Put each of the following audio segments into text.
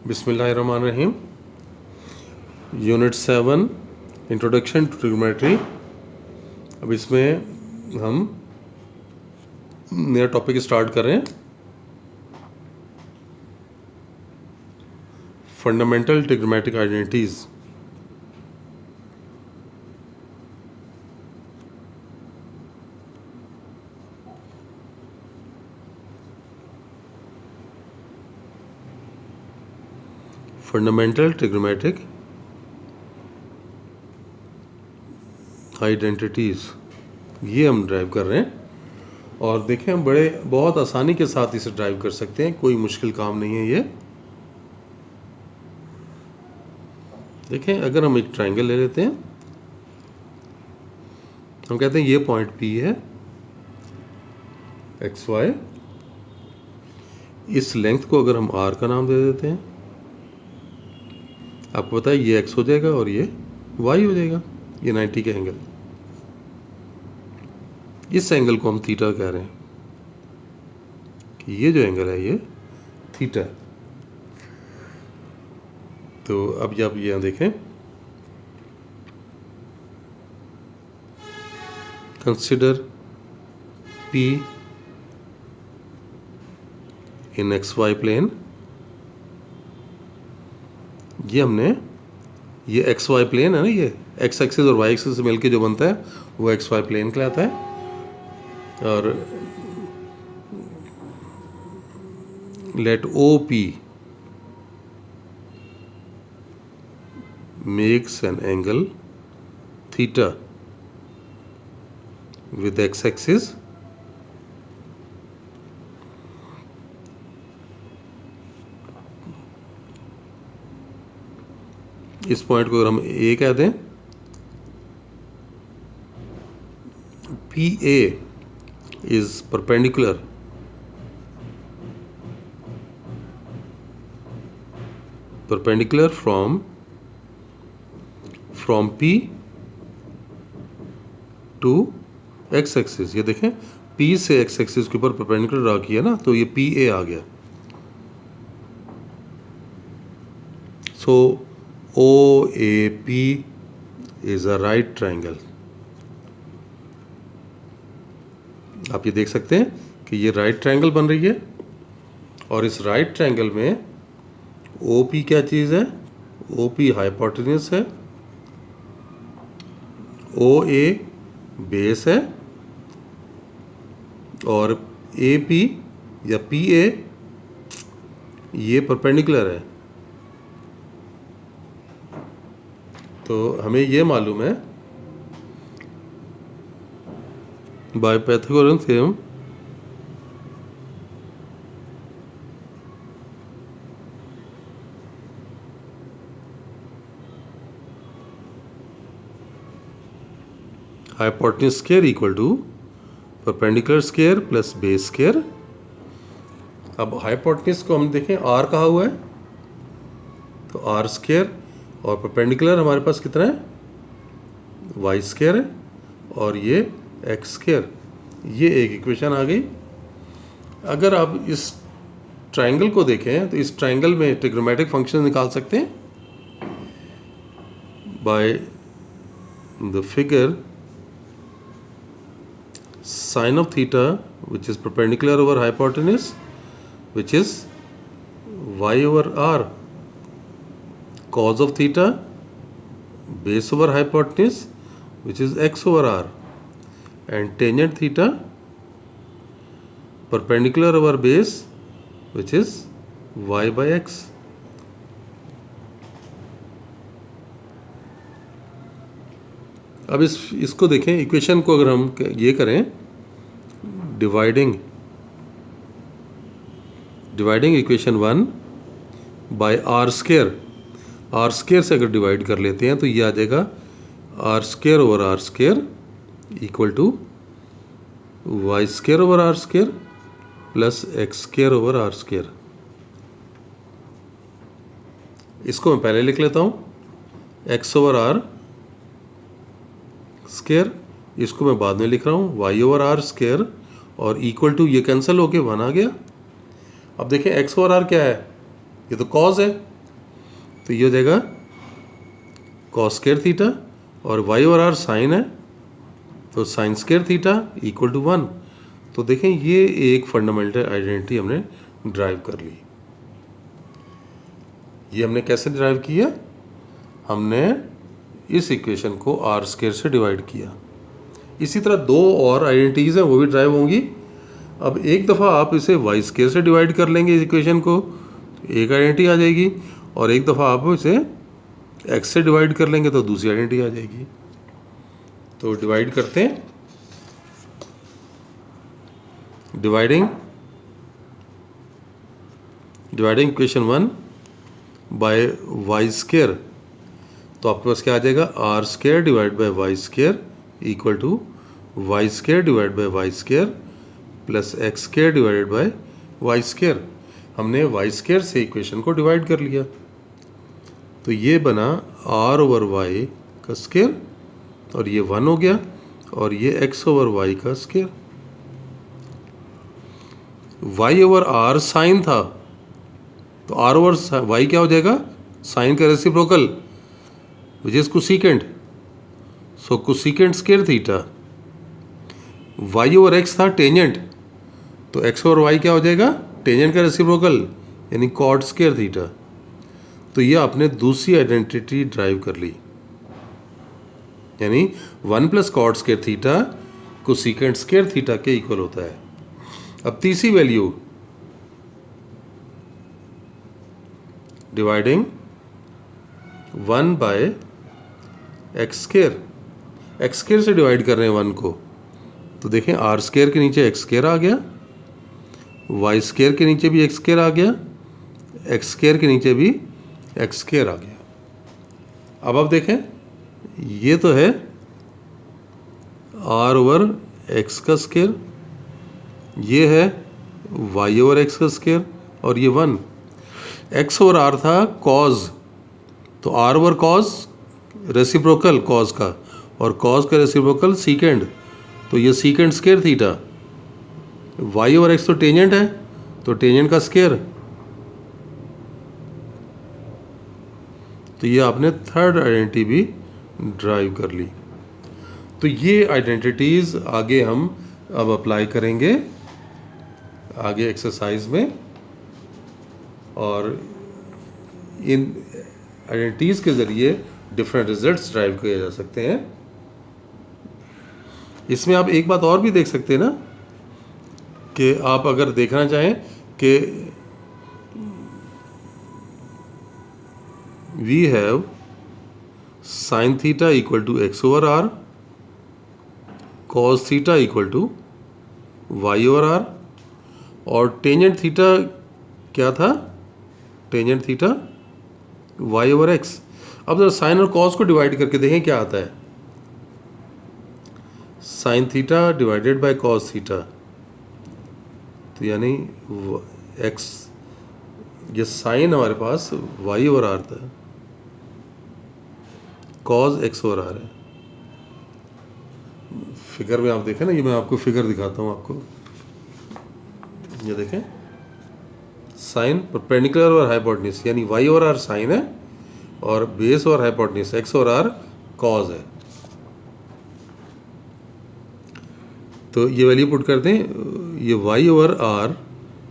बिस्मिल्लाहिर्रहमानिर्रहीम। Unit 7 introduction to trigonometry. अब इसमें हम नया टॉपिक स्टार्ट कर रहे हैं, fundamental trigonometric identities. Fundamental trigonometric identities ये हम ड्राइव कर रहे हैं, और देखें हम बहुत आसानी के साथ इसे ड्राइव कर सकते हैं, कोई मुश्किल काम नहीं है ये। देखें, अगर हम एक ट्रायंगल ले लेते हैं, हम कहते हैं ये पॉइंट P है, XY। इस लेंथ को अगर हम R का नाम दे देते हैं, आपको पता है ये X हो जाएगा और ये Y हो जाएगा, ये 90 का एंगल। इस एंगल को हम थीटा कह रहे हैं कि ये जो एंगल है ये थीटा है। तो अब आप यहाँ देखें, कंसिडर P इन XY प्लेन। ये XY प्लेन है ना, ये X एक्सिस और Y एक्सिस से मिलके जो बनता है वो XY प्लेन कहलाता है। और let OP makes an angle theta with X axis इस पॉइंट को अगर हम A कह दें, PA is perpendicular from P to X axis. ये देखें, P से X एक्सिस के ऊपर परपेंडिकुलर ड्रा किया ना, तो ये PA आ गया। सो OAP is a right triangle. आप ये देख सकते हैं कि ये राइट ट्रायंगल बन रही है, और इस राइट ट्रायंगल में OP क्या चीज़ है? OP हाइपोटेन्यूस है, OA बेस है, और AP या PA ये परपेंडिकुलर है। तो हमें ये मालूम है by Pythagorean theorem hypotenuse square equal to perpendicular square plus base square. अब हाइपोटेन्यूस को हम देखें R कहा हुआ है, तो R स्क्वायर, और परपेंडिकुलर हमारे पास कितना है? Y स्क्वायर है, और ये X स्क्वायर। ये एक इक्वेशन आ गई। अगर आप इस ट्रायंगल को देखें तो इस ट्रायंगल में ट्रिग्नोमेट्रिक फंक्शन निकाल सकते हैं by the figure sin of theta which is perpendicular over hypotenuse, which is y over r, cos of theta base over hypotenuse which is x over r, and tangent theta perpendicular over base which is y by x. अब इसको देखें, equation को अगर हम ये करें, dividing equation 1 by R square से अगर डिवाइड कर लेते हैं तो ये आ जाएगा R square over R square equal to Y square over R square plus X square over R square. इसको मैं पहले लिख लेता हूँ, X ओवर R स्क्वायर, इसको मैं बाद में लिख रहा हूँ y ओवर R स्क्वायर, और इक्वल टू ये कैंसिल होके 1 आ गया। अब देखें x ओवर r क्या है? ये तो कॉज है, तो ये हो जाएगा कॉस स्क्वायर थीटा, और वाई और आर साइन है तो sine square theta equal to 1। तो देखें ये एक फंडामेंटल आइडेंटिटी हमने ड्राइव कर ली। ये हमने कैसे ड्राइव किया? हमने इस इक्वेशन को आर स्क्वायर से डिवाइड किया। इसी तरह दो और आइडेंटिटीज हैं, वो भी ड्राइव होंगी। अब एक दफ़ा आप इसे वाई स्क्वायर से डिवाइड कर लेंगे इस इक्वेशन को, एक आइडेंटिटी आ जाएगी, और एक दफ़ा आप इसे एक्स से डिवाइड कर लेंगे तो दूसरी आइडेंटिटी आ जाएगी। तो डिवाइड करते हैं। Dividing equation 1 by Y square, तो आपके पास क्या आ जाएगा? R square divide by Y square equal to Y square divide by Y square plus X square divided by Y square. हमने वाई स्क्वायर से इक्वेशन को डिवाइड कर लिया, तो ये बना आर ओवर वाई का स्क्वायर, और ये 1 हो गया, और ये एक्स ओवर वाई का square. Y over are sign था, तो आर ओवर वाई क्या हो जाएगा? साइन का reciprocal which is cosecant, so cosecant square theta. Y over X था टेंजेंट, तो एक्स ओवर वाई क्या हो जाएगा? टेंजेंट का रेसिप्रोकल यानी कॉट स्क्वायर थीटा। तो ये आपने दूसरी आइडेंटिटी ड्राइव कर ली, यानी 1 प्लस cot square theta cosecant square theta के इक्वल होता है। अब तीसरी value, dividing 1 by X square. X square से डिवाइड कर रहे हैं 1 को, तो देखें आर स्क्वायर के नीचे एक्स स्क्वायर आ गया, वाई स्क्वायर के नीचे भी एक्स स्क्वायर आ गया, एक्स स्क्वायर के नीचे भी एक्स स्क्वायर आ गया। अब आप देखें ये तो है आर ओवर एक्स का स्क्वायर, ये है वाई ओवर एक्स का स्क्वायर, और ये 1। एक्स ओवर आर था कॉज, तो R over cos reciprocal cos का, और कॉज का रेसिप्रोकल सीकेंड, तो ये secant square theta. Y over X तो टेंजेंट है, तो टेंजेंट का स्क्वायर। तो ये आपने थर्ड आइडेंटिटी भी ड्राइव कर ली। तो ये आइडेंटिटीज आगे हम अब अप्लाई करेंगे आगे एक्सरसाइज में, और इन आइडेंटिटीज के ज़रिए डिफरेंट रिजल्ट्स ड्राइव किए जा सकते हैं। इसमें आप एक बात और भी देख सकते हैं ना, कि आप अगर देखना चाहें कि we have sine theta equal to x over r, cos theta equal to y over r, और टेंजेंट थीटा क्या था? Tangent theta Y over x. अब जरा साइन और कॉस को डिवाइड करके देखें क्या आता है। Sine theta divided by cos theta, तो यानी एक्स, ये साइन हमारे पास वाई ओवर आर था, कॉस एक्स ओवर आर है। फिगर में आप देखें ना, ये मैं आपको फिगर दिखाता हूँ आपको, ये देखें साइन परपेंडिकुलर और हाइपोटेन्यूज, यानी वाई ओवर आर साइन है और बेस और hypotenuse x over r cos है। तो ये वैल्यू पुट कर दें, ये वाई ओवर आर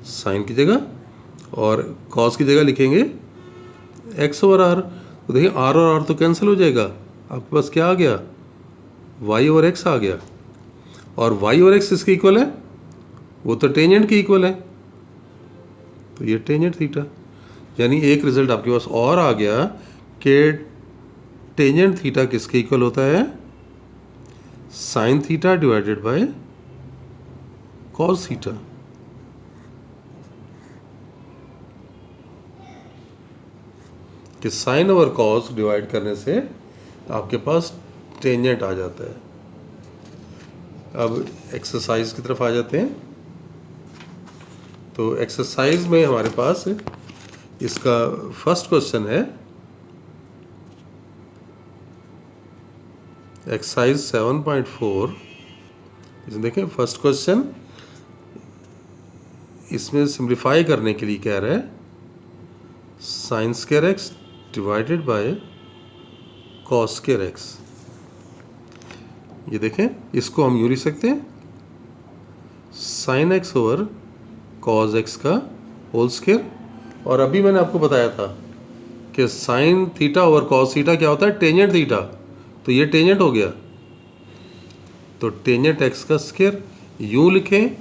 साइन की जगह और कॉस की जगह लिखेंगे एक्स ओवर आर। तो देखिए आर और आर तो कैंसिल हो जाएगा, आपके पास क्या आ गया? वाई ओवर एक्स आ गया, और वाई ओवर एक्स इसके इक्वल है, वो तो टेंजेंट के इक्वल है, तो ये टेंजेंट थीटा। यानी एक रिजल्ट आपके पास और आ गया कि टेंजेंट थीटा किसके इक्वल होता है? Sine theta divided by cos theta. कि साइन ओवर कॉस डिवाइड करने से आपके पास टेंजेंट आ जाता है। अब एक्सरसाइज की तरफ आ जाते हैं। तो एक्सरसाइज में हमारे पास इसका फर्स्ट क्वेश्चन है एक्सरसाइज 7.4। इसमें देखें फर्स्ट क्वेश्चन, इसमें सिंप्लीफाई करने के लिए कह रहा है sign square x divided by cos square x. ये देखें, इसको हम यूँ लिख सकते हैं sine x over cos x का होल स्क्वायर। और अभी मैंने आपको बताया था कि sine theta over cos theta क्या होता है, टेंजेंट थीटा। तो ये टेंजेंट हो गया, तो टेंजेंट एक्स का स्क्वायर यूँ लिखें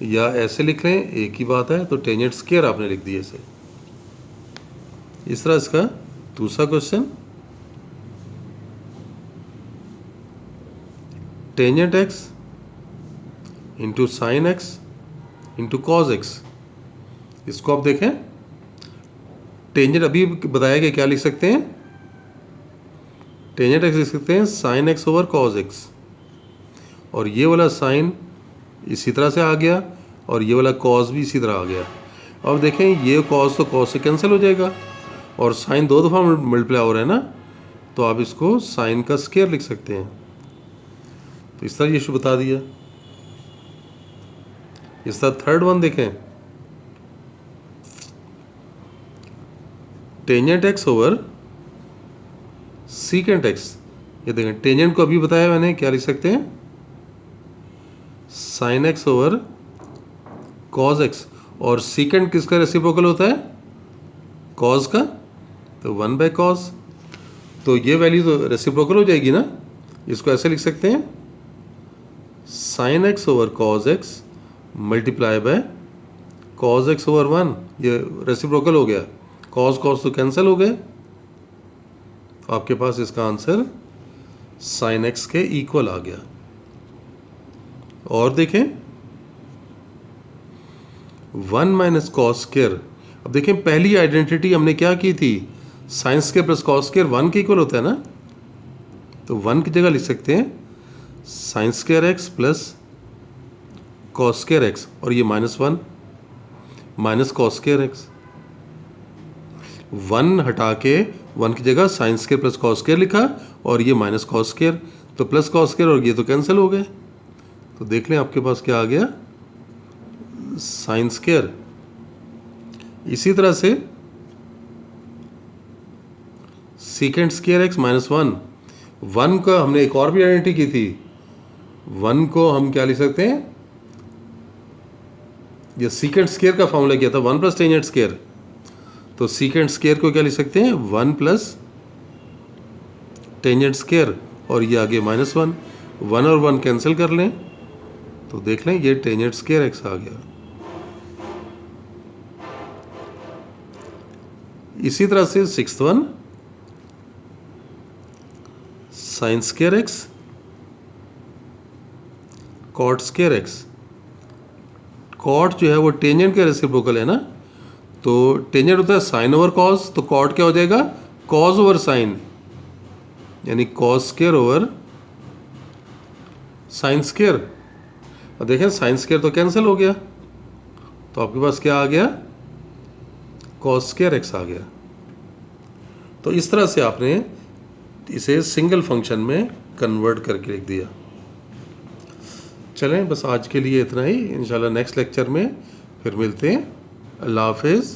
या ऐसे लिख लें, एक ही बात है। तो टेंजेंट स्क्वायर आपने लिख दिया इसे। इस तरह इसका दूसरा question, tangent x into sine x into cos x. इसको आप देखें, टेंजेंट अभी बताया कि क्या लिख सकते हैं, टेंजेंट एक्स लिख सकते हैं sine x over cos x. और ये वाला साइन इसी तरह से आ गया और ये वाला कॉस भी इसी तरह आ गया। अब देखें, ये कॉस तो कॉस से कैंसिल हो जाएगा और साइन 2 दफ़ा मल्टीप्लाई हो रहा है ना, तो आप इसको साइन का स्क्वायर लिख सकते हैं। तो इस तरह ये बता दिया। इस तरह थर्ड वन देखें, tangent x over secant x. ये देखें, टेंजेंट को अभी बताया मैंने, क्या लिख सकते हैं sine x over cos x. और सीकेंट किसका रेसिप्रोकल होता है, कॉस का, तो 1/cos। तो ये वैल्यू तो रेसिप्रोकल हो जाएगी ना। इसको ऐसे लिख सकते हैं sine x over cos x multiply by cos x over 1। ये रेसिप्रोकल हो गया, कॉस कॉस तो कैंसिल हो गए। आपके पास इसका आंसर साइन एक्स के इक्वल आ गया। और देखें 1 माइनस कॉस स्क्वायर। अब देखें, पहली आइडेंटिटी हमने क्या की थी, sine square plus cos square 1 के इक्वल होता है ना। तो 1 की जगह लिख सकते हैं sign square x plus cos square x, और ये -1 माइनस कॉस स्क्वायर एक्स। 1 हटा के 1 की जगह sine square plus cos square लिखा और ये माइनस कॉस स्क्वायर, तो प्लस कॉस स्क्वायर और ये तो कैंसिल हो गए। तो देख लें आपके पास क्या आ गया, साइन स्क्वायर। इसी तरह से सीकेंट स्क्वायर एक्स -1। 1 का हमने एक और भी आइडेंटिटी की थी, 1 को हम क्या लिख सकते हैं, ये सीकेंट स्क्वायर का फॉर्मूला किया था 1 प्लस टेंजेंट स्क्वायर। तो सीकेंट स्क्वायर को क्या लिख सकते हैं 1 प्लस टेंजेंट स्क्वायर, और ये आगे -1। 1 और 1 कैंसिल कर लें तो देख लें ये टेंजेंट स्क्वायर एक्स आ गया। इसी तरह से 6th one, sine square x cot square x. Cot जो है वो टेंजेंट के रेसिप्रोकल है ना, तो टेंजेंट होता है साइन ओवर कॉस, तो कॉट क्या हो जाएगा कॉस ओवर साइन, यानी cos square over sine square. अब देखें साइन स्क्वायर तो कैंसिल हो गया, तो आपके पास क्या आ गया कॉस स्क्वायर एक्स आ गया। तो इस तरह से आपने इसे सिंगल फंक्शन में कन्वर्ट करके लिख दिया। चलें, बस आज के लिए इतना ही। इंशाल्लाह नेक्स्ट लेक्चर में फिर मिलते हैं। अल्लाह हाफिज़।